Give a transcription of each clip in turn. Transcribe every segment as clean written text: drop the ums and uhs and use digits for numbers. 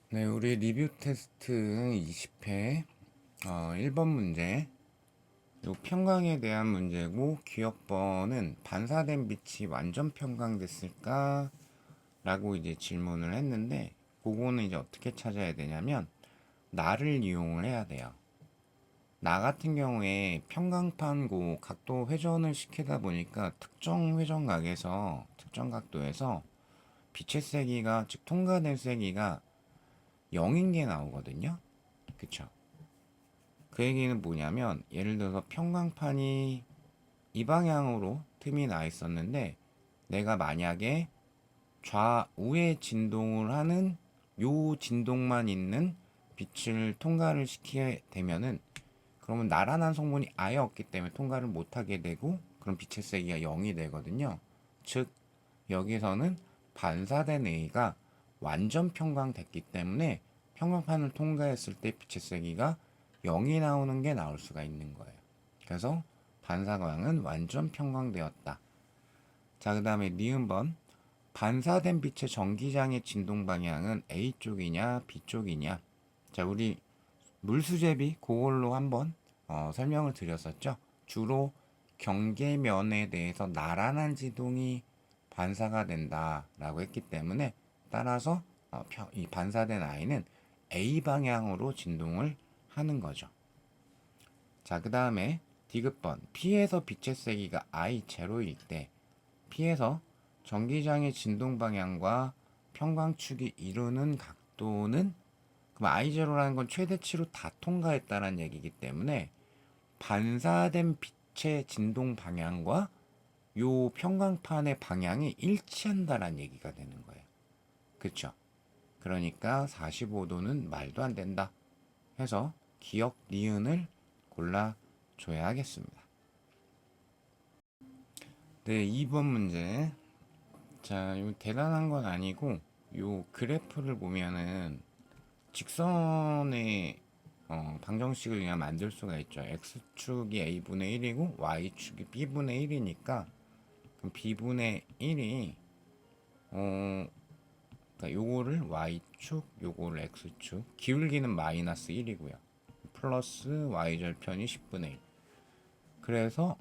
네, 우리 리뷰 테스트 20회 1번 문제. 요 평강에 대한 문제고, 기억번은 반사된 빛이 완전 평강됐을까? 라고 이제 질문을 했는데, 그거는 이제 어떻게 찾아야 되냐면, 나를 이용을 해야 돼요. 나 같은 경우에 평강판 각도 회전을 시키다 보니까 특정 회전각에서, 특정 각도에서 빛의 세기가, 즉 통과된 세기가 0인 게 나오거든요. 그쵸? 그 얘기는 뭐냐면, 예를 들어서 평광판이 이 방향으로 틈이 나 있었는데, 내가 만약에 좌우에 진동을 하는 요 진동만 있는 빛을 통과를 시키게 되면은, 그러면 나란한 성분이 아예 없기 때문에 통과를 못하게 되고, 그럼 빛의 세기가 0이 되거든요. 즉 여기서는 반사된 A가 완전 평광됐기 때문에 평광판을 통과했을 때 빛의 세기가 0이 나오는 게 나올 수가 있는 거예요. 그래서 반사광은 완전 평광되었다. 자, 그 다음에 니은번. 반사된 빛의 전기장의 진동 방향은 A 쪽이냐 B 쪽이냐. 자, 우리 물수제비 그걸로 한번 설명을 드렸었죠. 주로 경계면에 대해서 나란한 지동이 반사가 된다라고 했기 때문에, 따라서 이 반사된 I는 A 방향으로 진동을 하는 거죠. 자, 그 다음에 디귿번. P에서 빛의 세기가 I 제로일 때 P에서 전기장의 진동 방향과 평광축이 이루는 각도는, 그럼 I0라는 건 최대치로 다 통과했다는 얘기이기 때문에 반사된 빛의 진동 방향과 요 평광판의 방향이 일치한다는 얘기가 되는 거예요. 그쵸? 그러니까 45도는 말도 안 된다 해서 기억 니은을 골라줘야 하겠습니다. 네, 2번 문제. 자, 이거 대단한 건 아니고, 요 그래프를 보면은 직선의 방정식을 그냥 만들 수가 있죠. x축이 a분의 1이고 y축이 b분의 1이니까, 그럼 b분의 1이 그러니까 요거를 y축, 요거를 x축, 기울기는 마이너스 1이고요. 플러스 y절편이 10분의 1. 그래서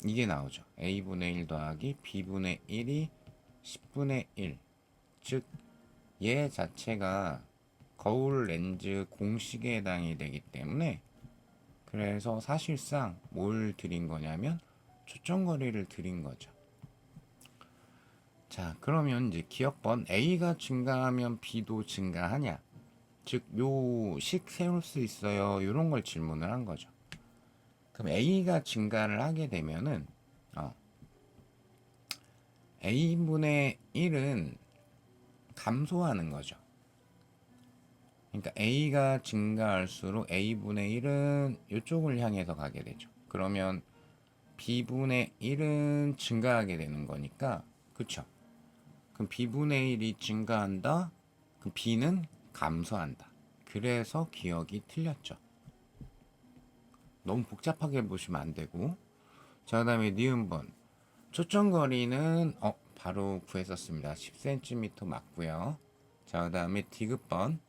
이게 나오죠. a분의 1 더하기 b분의 1이 10분의 1. 즉, 얘 자체가 거울 렌즈 공식에 해당이 되기 때문에, 그래서 사실상 뭘 드린 거냐면 초점거리를 드린 거죠. 자, 그러면 이제 기억번. A가 증가하면 B도 증가하냐, 즉 요 식 세울 수 있어요, 이런 걸 질문을 한 거죠. 그럼 A가 증가를 하게 되면은 A분의 1은 감소하는 거죠. 그러니까 A가 증가할수록 A분의 1은 이쪽을 향해서 가게 되죠. 그러면 B분의 1은 증가하게 되는 거니까, 그쵸? 그럼 B분의 1이 증가한다? 그럼 B는 감소한다. 그래서 기억이 틀렸죠. 너무 복잡하게 보시면 안 되고. 자, 그 다음에 니은번. 초점거리는 바로 구했었습니다. 10cm 맞고요. 자, 그 다음에 디귿번.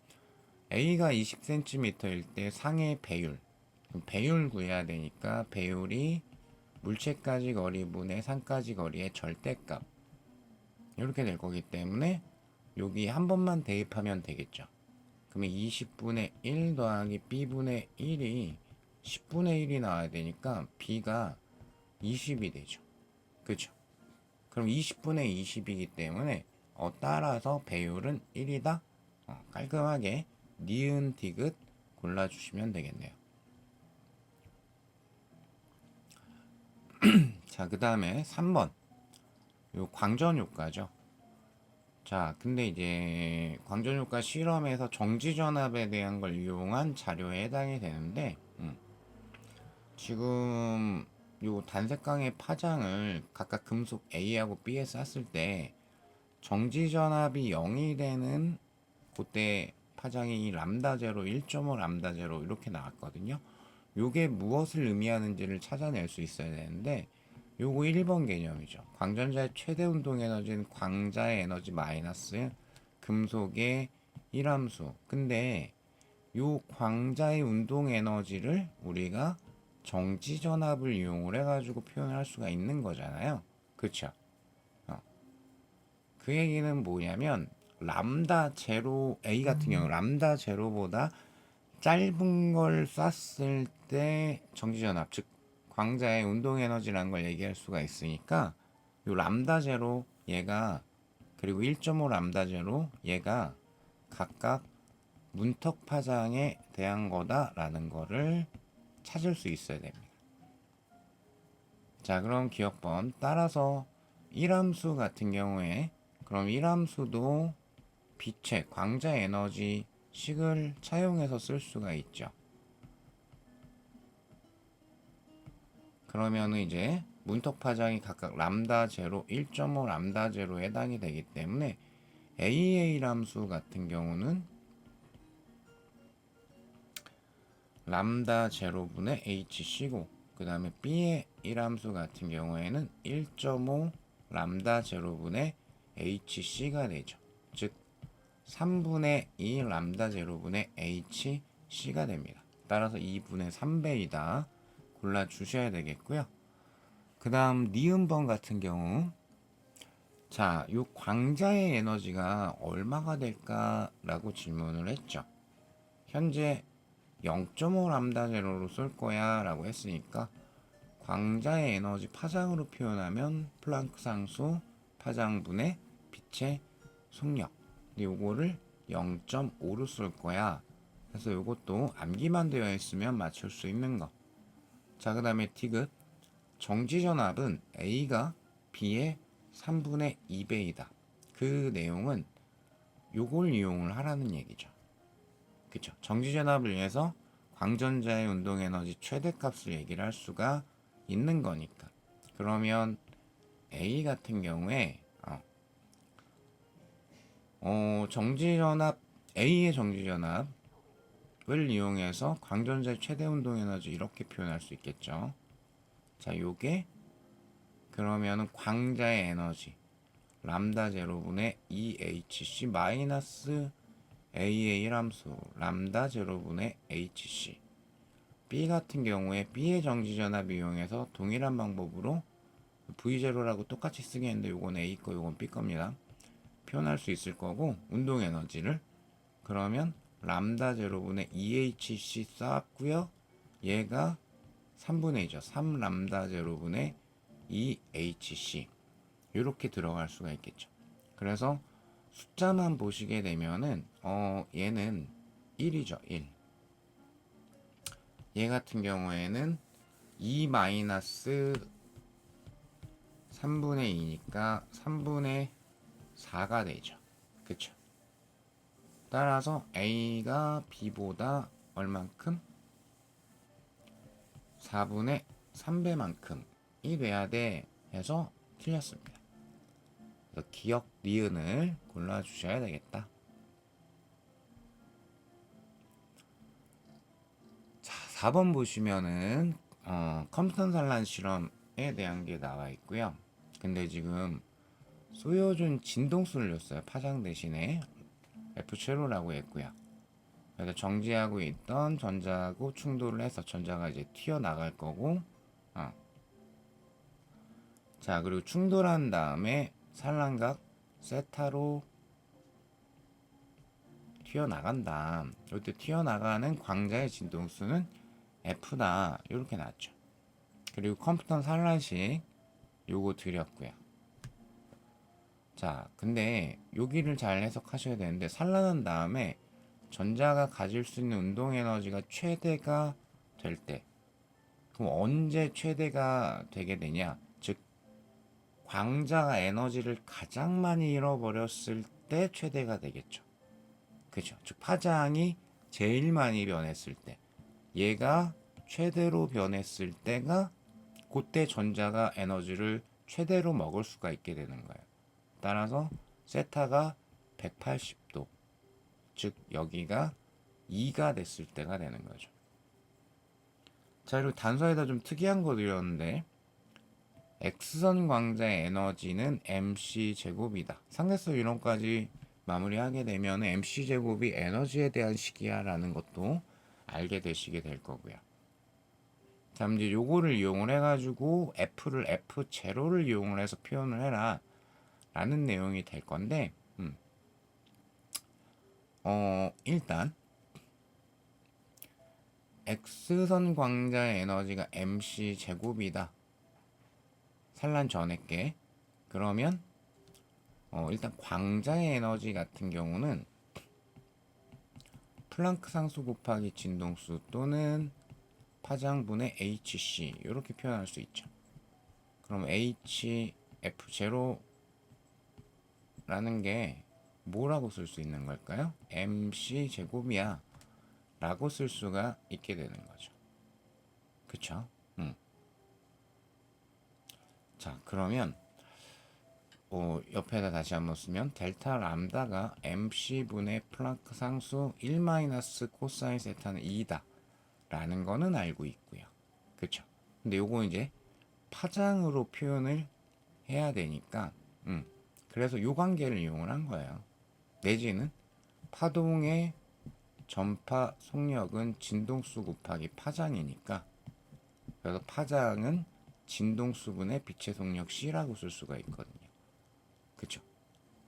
A가 20cm일 때 상의 배율. 배율 구해야 되니까 배율이 물체까지 거리분의 상까지 거리의 절대값, 이렇게 될 거기 때문에 여기 한 번만 대입하면 되겠죠. 그러면 20분의 1 더하기 B분의 1이 10분의 1이 나와야 되니까 B가 20이 되죠. 그쵸? 그럼 20분의 20이기 때문에 따라서 배율은 1이다. 깔끔하게 니은 디귿 골라주시면 되겠네요. 자, 그 다음에 3번. 요 광전효과죠. 자, 근데 이제 광전효과 실험에서 정지전압에 대한 걸 이용한 자료에 해당이 되는데, 지금 요 단색광의 파장을 각각 금속 A하고 B에 쐈을 때 정지전압이 0이 되는 그때 파장이 람다 제로, 1.5 람다 제로 이렇게 나왔거든요. 요게 무엇을 의미하는지를 찾아낼 수 있어야 되는데 요거 1번 개념이죠. 광전자의 최대 운동 에너지는 광자의 에너지 마이너스 금속의 1함수. 근데 요 광자의 운동 에너지를 우리가 정지 전압을 이용을 해가지고 표현할 수가 있는 거잖아요. 그쵸? 그 얘기는 뭐냐면 람다 제로 A 같은 경우 람다 제로보다 짧은 걸 쐈을 때 정지 전압 즉 광자의 운동 에너지라는 걸 얘기할 수가 있으니까 요 람다 제로 얘가 그리고 1.5 람다 제로 얘가 각각 문턱 파장에 대한 거다라는 거를 찾을 수 있어야 됩니다. 자, 그럼 기억번 따라서 1함수 같은 경우에 그럼 1함수도 빛의 광자 에너지 식을 차용해서 쓸 수가 있죠. 그러면은 이제 문턱 파장이 각각 람다 제로, 1.5 람다 제로에 해당이 되기 때문에 AA 함수 같은 경우는 람다 제로분의 HC고 그 다음에 B의 1함수 같은 경우에는 1.5 람다 제로분의 HC가 되죠. 즉 3분의 2 람다 제로분의 HC가 됩니다. 따라서 2분의 3배이다 골라주셔야 되겠고요. 그 다음 니은번 같은 경우 자, 요 광자의 에너지가 얼마가 될까라고 질문을 했죠. 현재 0.5 람다 제로로 쏠 거야 라고 했으니까 광자의 에너지 파장으로 표현하면 플랑크 상수 파장분의 빛의 속력 요거를 0.5로 쏠 거야. 그래서 요것도 암기만 되어 있으면 맞출 수 있는 거. 자, 그 다음에 T급 정지전압은 A가 B의 3분의 2배이다. 그 내용은 요걸 이용을 하라는 얘기죠. 그쵸? 정지전압을 위해서 광전자의 운동에너지 최대값을 얘기를 할 수가 있는 거니까. 그러면 A 같은 경우에 정지전압 A의 정지전압을 이용해서 광전자의 최대 운동에너지 이렇게 표현할 수 있겠죠. 자, 요게 그러면은 광자의 에너지 람다 제로분의 2hc 마이너스 A의 1함수 람다 제로분의 hc B 같은 경우에 B의 정지전압 이용해서 동일한 방법으로 V0라고 똑같이 쓰겠는데 요건 A 거 요건 B 겁니다. 표현할 수 있을 거고 운동 에너지를 그러면 람다 제로분의 2hc 쌓았고요. 얘가 3분의 2죠. 3 람다 제로분의 2hc 이렇게 들어갈 수가 있겠죠. 그래서 숫자만 보시게 되면은 얘는 1이죠. 1. 얘 같은 경우에는 2 마이너스 3분의 2니까 3분의 4가 되죠. 그쵸? 따라서 A가 B보다 얼만큼? 4분의 3배만큼이 돼야 돼 해서 틀렸습니다. 그래서 기억 니은을 골라주셔야 되겠다. 자, 4번 보시면은 컴퓨터 산란 실험에 대한 게 나와 있고요. 근데 지금 소요준 진동수를 줬어요. 파장 대신에 F0라고 했고요. 그래서 정지하고 있던 전자하고 충돌을 해서 전자가 이제 튀어나갈 거고 자, 그리고 충돌한 다음에 산란각 세타로 튀어나간다. 이때 튀어나가는 광자의 진동수는 F다. 이렇게 나왔죠. 그리고 컴퓨터 산란식 요거 드렸고요. 자, 근데 여기를 잘 해석하셔야 되는데 산란한 다음에 전자가 가질 수 있는 운동 에너지가 최대가 될 때, 그럼 언제 최대가 되게 되냐? 즉 광자가 에너지를 가장 많이 잃어버렸을 때 최대가 되겠죠. 그죠? 즉 파장이 제일 많이 변했을 때, 얘가 최대로 변했을 때가 그때 전자가 에너지를 최대로 먹을 수가 있게 되는 거예요. 따라서 세타가 180도 즉 여기가 2가 됐을 때가 되는 거죠. 자, 그리고 단서에다 좀 특이한 거 드렸는데 X선 광자의 에너지는 mc제곱이다. 상대성 이론까지 마무리하게 되면 mc제곱이 에너지에 대한 식이야 라는 것도 알게 되시게 될 거고요. 자, 이제 요거를 이용을 해가지고 F를 F0를 이용을 해서 표현을 해라 라는 내용이 될 건데 일단 X선 광자의 에너지가 mc제곱이다. 산란 전액계. 그러면 일단 광자의 에너지 같은 경우는 플랑크 상수 곱하기 진동수 또는 파장분의 hc 이렇게 표현할 수 있죠. 그럼 hf0라는 게 뭐라고 쓸 수 있는 걸까요? mc 제곱이야 라고 쓸 수가 있게 되는 거죠. 그쵸? 자, 그러면 옆에다 다시 한번 쓰면 델타 람다가 mc분의 플랑크 상수 1 코사인 세타는 2다 라는 거는 알고 있고요. 그쵸? 근데 요거 이제 파장으로 표현을 해야 되니까 그래서 요 관계를 이용을 한 거예요. 내지는 파동의 전파 속력은 진동수 곱하기 파장이니까 그래서 파장은 진동수분의 빛의 속력 C라고 쓸 수가 있거든요. 그쵸?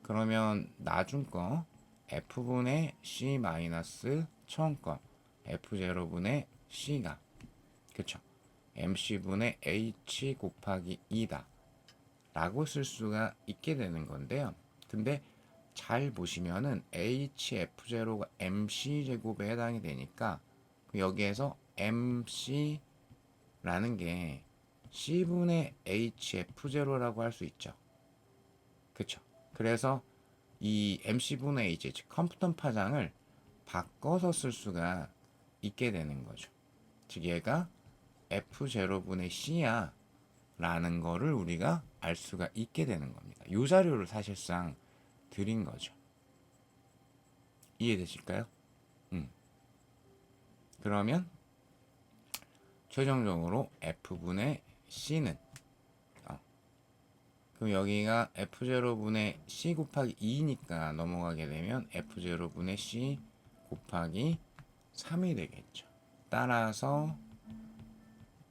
그러면 나중 거 F분의 C 마이너스 처음 거 F0분의 C가 그쵸? MC분의 H 곱하기 2다 라고 쓸 수가 있게 되는 건데요. 근데 잘 보시면은 HF0가 MC제곱에 해당이 되니까 여기에서 MC라는 게 C분의 HF0라고 할 수 있죠. 그쵸? 그래서 이 MC분의 H, 즉 컴퓨턴 파장을 바꿔서 쓸 수가 있게 되는 거죠. 즉 얘가 F0분의 C야 라는 거를 우리가 알 수가 있게 되는 겁니다. 이 자료를 사실상 드린 거죠. 이해되실까요? 그러면 최종적으로 F분의 C는 그럼 여기가 F0분의 C 곱하기 2니까 넘어가게 되면 F0분의 C 곱하기 3이 되겠죠. 따라서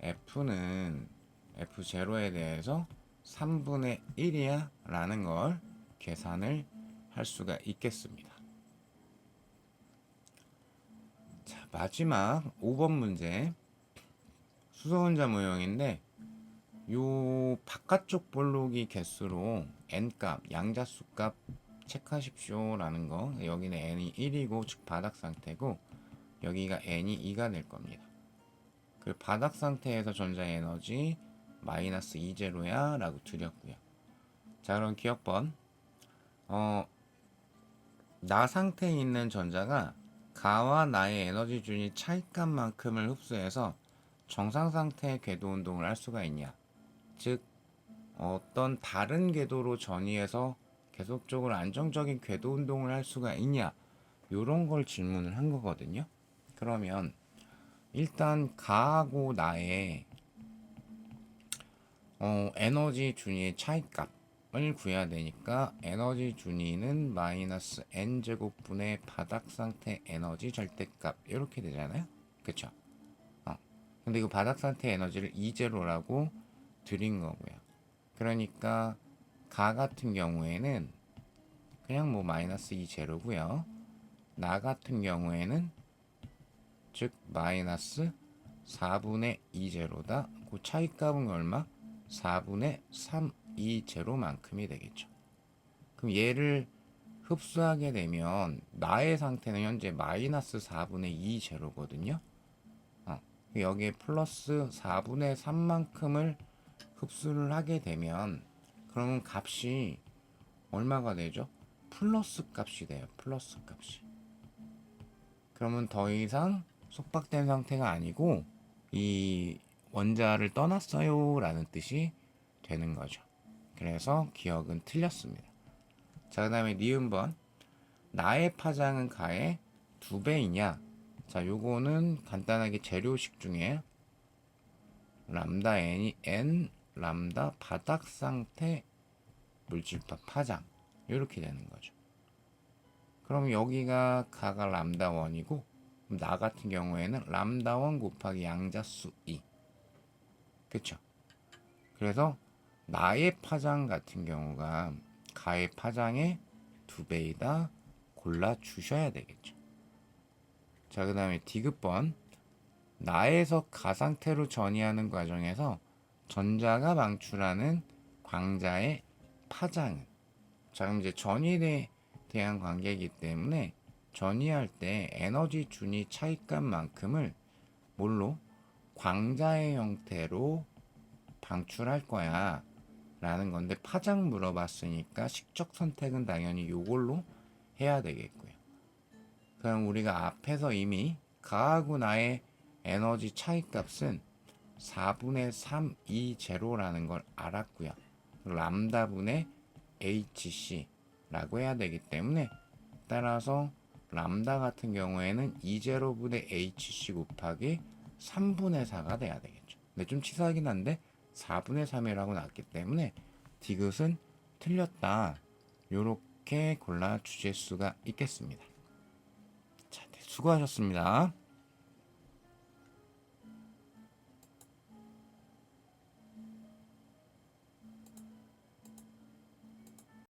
F는 F0에 대해서 3분의 1이야 라는 걸 계산을 할 수가 있겠습니다. 자, 마지막 5번 문제 수소원자 모형인데 요 바깥쪽 볼록이 개수로 n값 양자수값 체크하십시오 라는 거. 여기는 n이 1이고 즉 바닥 상태고 여기가 n이 2가 될 겁니다. 그 바닥 상태에서 전자 에너지 마이너스 2제로야 라고 드렸고요. 자, 그럼 기억번 나 상태에 있는 전자가 가와 나의 에너지 준위 차이값만큼을 흡수해서 정상 상태의 궤도 운동을 할 수가 있냐, 즉 어떤 다른 궤도로 전이해서 계속적으로 안정적인 궤도 운동을 할 수가 있냐, 요런 걸 질문을 한 거거든요. 그러면 일단 가하고 나의 에너지 준위의 차이값을 구해야 되니까 에너지 준위는 마이너스 n제곱분의 바닥 상태 에너지 절대값 이렇게 되잖아요. 그쵸? 근데 이 바닥 상태 에너지를 2제로라고 드린 거고요. 그러니까 가 같은 경우에는 그냥 뭐 마이너스 2제로고요. 나 같은 경우에는 즉 마이너스 4분의 2제로다. 그 차이값은 얼마? 4분의 3, 2제로만큼이 되겠죠. 그럼 얘를 흡수하게 되면 나의 상태는 현재 마이너스 4분의 2제로거든요. 여기에 플러스 4분의 3만큼을 흡수를 하게 되면 그러면 값이 얼마가 되죠? 플러스 값이 돼요. 플러스 값이. 그러면 더 이상 속박된 상태가 아니고 이 원자를 떠났어요 라는 뜻이 되는 거죠. 그래서 기억은 틀렸습니다. 자, 그 다음에 니은번 나의 파장은 가의 2배이냐? 자, 요거는 간단하게 재료식 중에 람다 n이 n 람다 바닥 상태 물질파 파장 이렇게 되는 거죠. 그럼 여기가 가가 람다 1이고 나 같은 경우에는 람다 1 곱하기 양자수 2. 그쵸? 그래서 나의 파장 같은 경우가 가의 파장의 2배이다 골라 주셔야 되겠죠. 자, 그 다음에 디귿번. 나에서 가 상태로 전이하는 과정에서 전자가 방출하는 광자의 파장은, 자, 그럼 이제 전이에 대한 관계이기 때문에 전이할 때 에너지 준위 차이값만큼을 뭘로? 광자의 형태로 방출할 거야 라는 건데, 파장 물어봤으니까 식적 선택은 당연히 요걸로 해야 되겠고요. 그럼 우리가 앞에서 이미 가하고 나의 에너지 차이값은 4분의 3, 2 제로라는 걸 알았고요. 람다분의 hc라고 해야 되기 때문에, 따라서 람다 같은 경우에는 2제로분의 hc 곱하기 3분의 4가 돼야 되겠죠. 근데 좀 치사하긴 한데 4분의 3이라고 나왔기 때문에 디귿은 틀렸다. 요렇게 골라 주실 수가 있겠습니다. 자, 네, 수고하셨습니다.